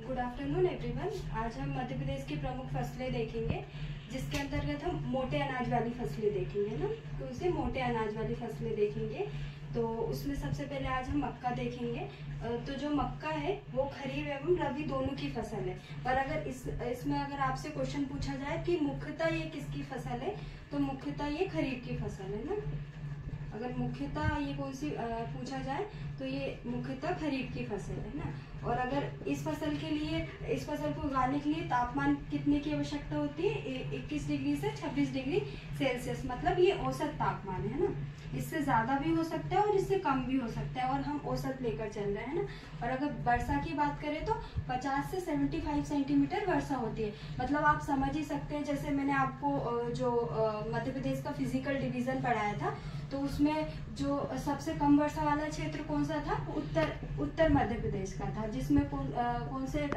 Good afternoon everyone. आज हम मध्य प्रदेश की प्रमुख फसलें देखेंगे, जिसके अंतर्गत हम मोटे अनाज वाली फसलें देखेंगे ना। तो उसे मोटे अनाज वाली फसलें देखेंगे। तो उसमें सबसे पहले आज हम मक्का देखेंगे। तो जो मक्का है वो खरीफ एवं रबी दोनों की फसल है। पर अगर इसमें अगर आपसे क्वेश्चन पूछा जाए कि मुख्यतः ये किसकी फसल है, तो मुख्यतः ये खरीफ की फसल है ना। अगर मुख्यतः ये कौन सी पूछा जाए तो ये मुख्यतः खरीफ की फसल है ना। और अगर इस फसल को उगाने के लिए तापमान कितने की आवश्यकता होती है? 21 डिग्री से 26 डिग्री सेल्सियस, मतलब ये औसत तापमान है ना। इससे ज्यादा भी हो सकता है और इससे कम भी हो सकता है, और हम औसत लेकर चल रहे हैं ना। और अगर वर्षा की बात करें तो 50 से 75 सेंटीमीटर वर्षा होती है। मतलब आप समझ ही सकते हैं, जैसे मैंने आपको जो मध्य प्रदेश का फिजिकल डिवीजन पढ़ाया था, तो उसमें जो सबसे कम वर्षा वाला क्षेत्र कौन सा था? उत्तर मध्य प्रदेश का था, जिसमें कौन से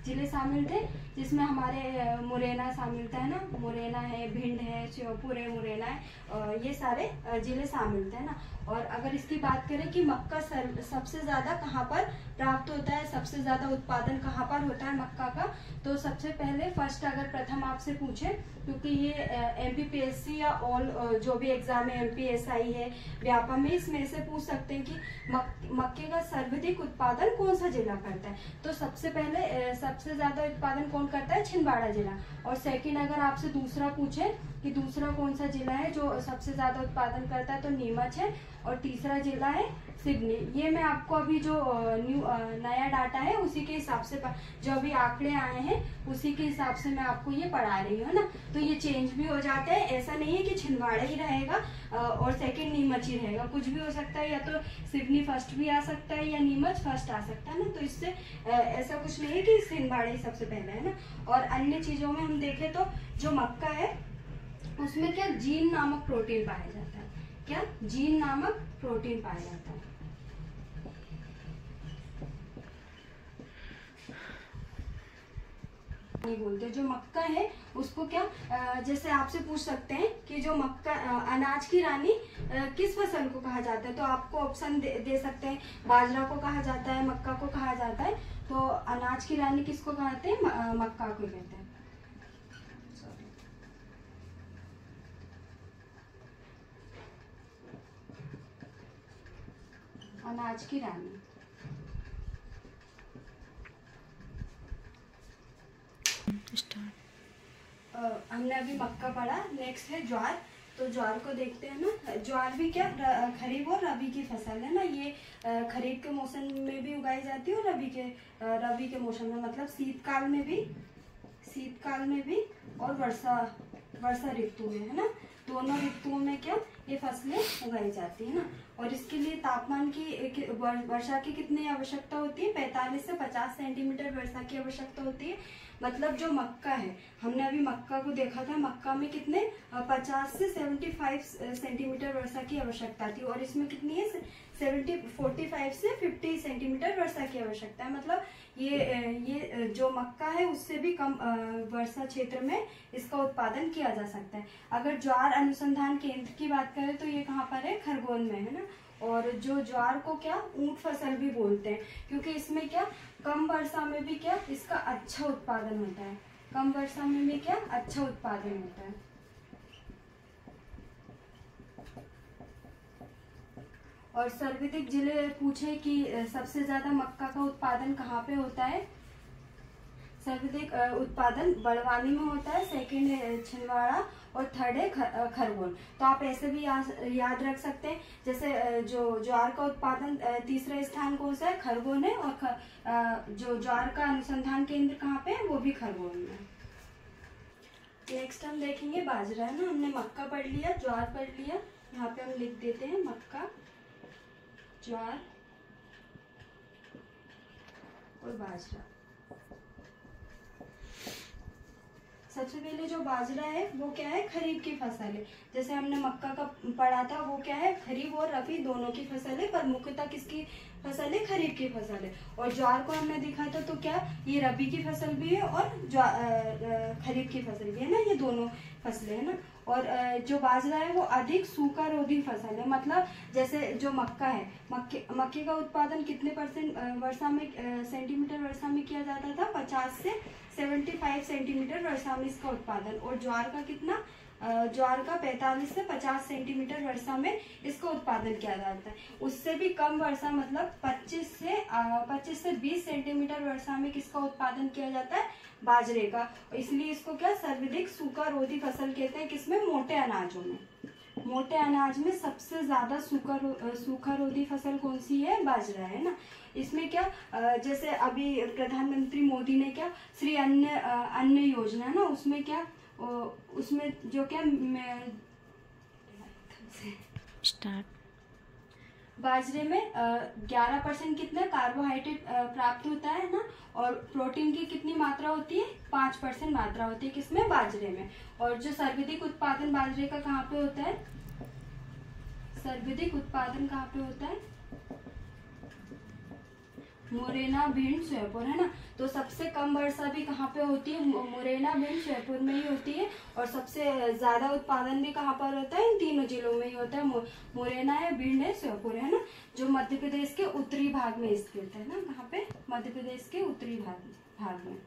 जिले शामिल थे? जिसमें हमारे मुरैना शामिल था, है ना। मुरैना है, भिंड है, श्योपुर है, मुरैना है, ये सारे जिले शामिल थे ना। और अगर इसकी बात करें कि मक्का सबसे ज्यादा कहाँ पर प्राप्त होता है, सबसे ज्यादा उत्पादन कहाँ पर होता है मक्का का, तो सबसे पहले अगर प्रथम आपसे पूछे, क्योंकि ये एमपीपीएससी या ऑल जो भी एग्जाम है, एमपीएसआई है, व्यापम में, इसमें से पूछ सकते हैं कि मक्के का सर्वाधिक उत्पादन कौन सा जिला करता है। तो सबसे पहले सबसे ज्यादा उत्पादन कौन करता है? छिंदवाड़ा जिला। और सेकंड अगर आपसे दूसरा पूछे कि दूसरा कौन सा जिला है जो सबसे ज्यादा उत्पादन करता है, तो नीमच है। और तीसरा जिला है सिवनी। ये मैं आपको अभी जो नया डाटा है उसी के हिसाब से, जो अभी आंकड़े आए हैं उसी के हिसाब से मैं आपको ये पढ़ा रही हूँ ना। तो ये चेंज भी हो जाता है, ऐसा नहीं है कि छिंदवाड़ा ही रहेगा और सेकंड नीमच ही रहेगा, कुछ भी हो सकता है। या तो सिवनी फर्स्ट भी आ सकता है या नीमच फर्स्ट आ सकता है ना। तो इससे ऐसा कुछ नहीं है कि छिंदवाड़ा ही सबसे पहले है ना। और अन्य चीजों में हम देखें तो जो मक्का है उसमें क्या जीन नामक प्रोटीन पाया जाता है। क्या? जीन नामक प्रोटीन पाया जाता है। नहीं बोलते जो मक्का है उसको क्या, जैसे आपसे पूछ सकते हैं कि जो मक्का अनाज की रानी किस फसल को कहा जाता है, तो आपको ऑप्शन दे सकते हैं। बाजरा को कहा जाता है, मक्का को कहा जाता है। तो अनाज की रानी किसको कहते हैं? मक्का को कहते हैं। अनाज की रानी। हमने अभी मक्का पढ़ा, नेक्स्ट है ज्वार। तो ज्वार को देखते हैं ना। ज्वार भी क्या खरीफ और रबी की फसल है ना। ये खरीफ के मौसम में भी उगाई जाती है और रबी के मौसम में, मतलब शीतकाल में भी और वर्षा ऋतु में, है ना। दोनों ऋतुओं में क्या ये फसलें उगाई जाती है ना। और इसके लिए तापमान की वर्षा की कितनी आवश्यकता होती है? 45 से 50 सेंटीमीटर वर्षा की आवश्यकता होती है। मतलब जो मक्का है, हमने अभी मक्का को देखा था, मक्का में कितने 50 से 75 सेंटीमीटर वर्षा की आवश्यकता थी, और इसमें कितनी है? 45 से 50 सेंटीमीटर वर्षा की आवश्यकता है। मतलब ये जो मक्का है उससे भी कम वर्षा क्षेत्र में इसका उत्पादन किया जा सकता है। अगर ज्वार अनुसंधान केंद्र की बात करें तो ये कहाँ पर है? खरगोन में, है ना। और जो ज्वार को क्या ऊंट फसल भी बोलते हैं, क्योंकि इसमें क्या कम वर्षा में भी क्या इसका अच्छा उत्पादन होता है। कम वर्षा में भी क्या अच्छा उत्पादन होता है। और सर्वाधिक जिले पूछे कि सबसे ज्यादा मक्का का उत्पादन कहाँ पे होता है? सर्वाधिक उत्पादन बड़वानी में होता है, सेकंड है छिंदवाड़ा और थर्ड है खरगोन। तो आप ऐसे भी याद रख सकते हैं, जैसे जो ज्वार का उत्पादन तीसरा स्थान कौन सा है? खरगोन है। और जो ज्वार का अनुसंधान केंद्र कहाँ पे है? वो भी खरगोन में। नेक्स्ट हम देखेंगे बाजरा, है ना। हमने मक्का पढ़ लिया, ज्वार पढ़ लिया, यहाँ पे हम लिख देते हैं मक्का, ज्वार और बाजरा। सबसे पहले जो बाजरा है वो क्या है? खरीफ की फसल है। जैसे हमने मक्का का पढ़ा था, वो क्या है? खरीफ और रबी दोनों की फसल है, पर मुख्यतः किसकी फसल है, खरीफ की फसल है। और ज्वार को हमने देखा था तो क्या ये रबी की फसल भी है और खरीफ की फसल भी है ना, ये दोनों फसलें है ना। और जो बाजरा है वो अधिक सूखा रोधी फसल है, मतलब जैसे जो मक्का है, मक्के का उत्पादन कितने परसेंट वर्षा में सेंटीमीटर वर्षा में किया जाता था, 50 से 75 सेंटीमीटर वर्षा में इसका उत्पादन। और ज्वार का कितना, ज्वार का 45 से 50 सेंटीमीटर वर्षा में इसका उत्पादन किया जाता है। उससे भी कम वर्षा मतलब 25 से 20 सेंटीमीटर वर्षा में किसका उत्पादन किया जाता है, बाजरे का। इसलिए इसको क्या सर्वाधिक सूखा रोधी फसल कहते हैं, किसमें, मोटे अनाजों में। मोटे अनाज में सबसे ज्यादा सूखा रोधी फसल कौन सी है, बाजरा है ना। इसमें क्या जैसे अभी प्रधानमंत्री मोदी ने क्या श्री अन्न योजना है ना, उसमें क्या उसमें जो क्या स्टार्ट बाजरे में 11% कितना कार्बोहाइड्रेट प्राप्त होता है ना, और प्रोटीन की कितनी मात्रा होती है, 5% मात्रा होती है किसमें, बाजरे में। और जो सर्वाधिक उत्पादन बाजरे का कहाँ पे होता है, सर्वाधिक उत्पादन कहाँ पे होता है, मुरैना, भिंड, श्योपुर है ना। तो सबसे कम वर्षा भी कहाँ पे होती है, मुरैना, भिंड, श्योपुर में ही होती है। और सबसे ज्यादा उत्पादन भी कहाँ पर होता है, इन तीनों जिलों में ही होता है, मुरैना है, भिंड है, श्योपुर है ना, जो मध्य प्रदेश के उत्तरी भाग में स्थित है ना, कहाँ पे, मध्य प्रदेश के उत्तरी भाग में।